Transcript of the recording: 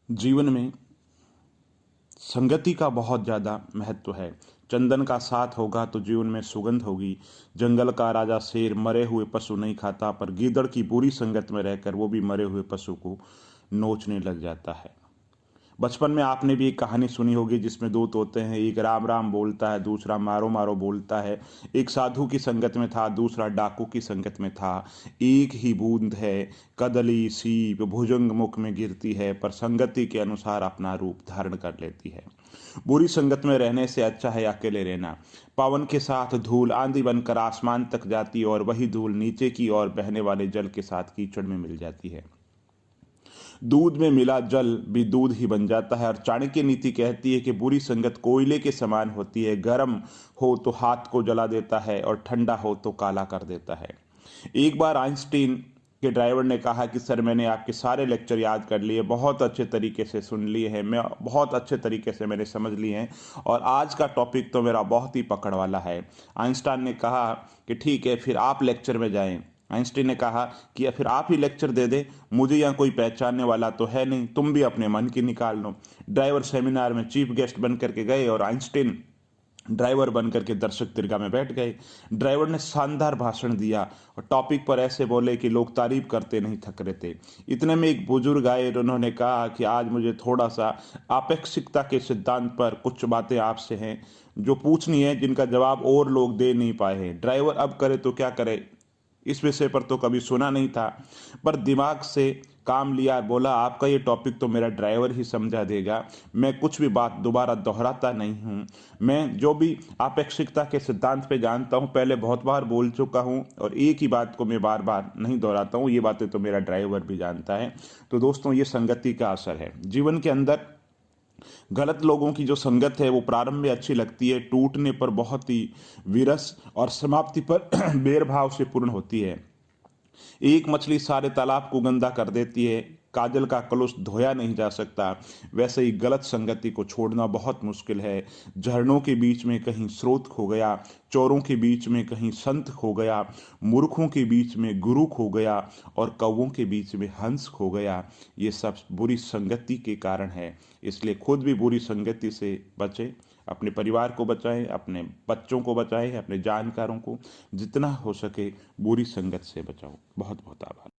जीवन में संगति का बहुत ज़्यादा महत्व है। चंदन का साथ होगा तो जीवन में सुगंध होगी। जंगल का राजा शेर मरे हुए पशु नहीं खाता, पर गीदड़ की बुरी संगत में रहकर वो भी मरे हुए पशु को नोचने लग जाता है। बचपन में आपने भी एक कहानी सुनी होगी जिसमें दो तोते हैं, एक राम राम बोलता है, दूसरा मारो मारो बोलता है। एक साधु की संगत में था, दूसरा डाकू की संगत में था। एक ही बूंद है, कदली सीप भुजंग मुख में गिरती है, पर संगति के अनुसार अपना रूप धारण कर लेती है। बुरी संगत में रहने से अच्छा है अकेले रहना। पवन के साथ धूल आंधी बनकर आसमान तक जाती और वही धूल नीचे की ओर बहने वाले जल के साथ कीचड़ में मिल जाती है। दूध में मिला जल भी दूध ही बन जाता है। और चाणक्य नीति कहती है कि बुरी संगत कोयले के समान होती है, गर्म हो तो हाथ को जला देता है और ठंडा हो तो काला कर देता है। एक बार आइंस्टीन के ड्राइवर ने कहा कि सर, मैंने आपके सारे लेक्चर याद कर लिए, बहुत अच्छे तरीके से सुन लिए हैं, मैं बहुत अच्छे तरीके से मैंने समझ लिए हैं, और आज का टॉपिक तो मेरा बहुत ही पकड़ वाला है। आइंस्टाइन ने कहा कि ठीक है, फिर आप लेक्चर में जाएं। आइंस्टीन ने कहा कि या फिर आप ही लेक्चर दे दे, मुझे यहाँ कोई पहचानने वाला तो है नहीं, तुम भी अपने मन की निकाल लो। ड्राइवर सेमिनार में चीफ गेस्ट बन करके गए और आइंस्टीन ड्राइवर बन करके दर्शक दीर्घा में बैठ गए। ड्राइवर ने शानदार भाषण दिया और टॉपिक पर ऐसे बोले कि लोग तारीफ करते नहीं थक रहे थे। इतने में एक बुजुर्ग आए और उन्होंने कहा कि आज मुझे थोड़ा सा आपेक्षिकता के सिद्धांत पर कुछ बातें आपसे हैं जो पूछनी है, जिनका जवाब और लोग दे नहीं पाए हैं। ड्राइवर अब करे तो क्या करे, इस विषय पर तो कभी सुना नहीं था, पर दिमाग से काम लिया। बोला, आपका ये टॉपिक तो मेरा ड्राइवर ही समझा देगा, मैं कुछ भी बात दोबारा दोहराता नहीं हूँ। मैं जो भी आपेक्षिकता के सिद्धांत पे जानता हूँ पहले बहुत बार बोल चुका हूँ, और एक ही बात को मैं बार बार नहीं दोहराता हूँ, ये बातें तो मेरा ड्राइवर भी जानता है। तो दोस्तों, ये संगति का असर है। जीवन के अंदर गलत लोगों की जो संगत है वो प्रारंभ में अच्छी लगती है, टूटने पर बहुत ही विरस और समाप्ति पर बेरभाव से पूर्ण होती है। एक मछली सारे तालाब को गंदा कर देती है, काजल का कलुष धोया नहीं जा सकता, वैसे ही गलत संगति को छोड़ना बहुत मुश्किल है। झरनों के बीच में कहीं स्रोत खो गया, चोरों के बीच में कहीं संत खो गया, मूर्खों के बीच में गुरु खो गया, और कौवों के बीच में हंस खो गया। ये सब बुरी संगति के कारण है। इसलिए खुद भी बुरी संगति से बचें, अपने परिवार को बचाएं, अपने बच्चों को बचाएं, अपने जानकारों को जितना हो सके बुरी संगत से बचाओ। बहुत बहुत आभार।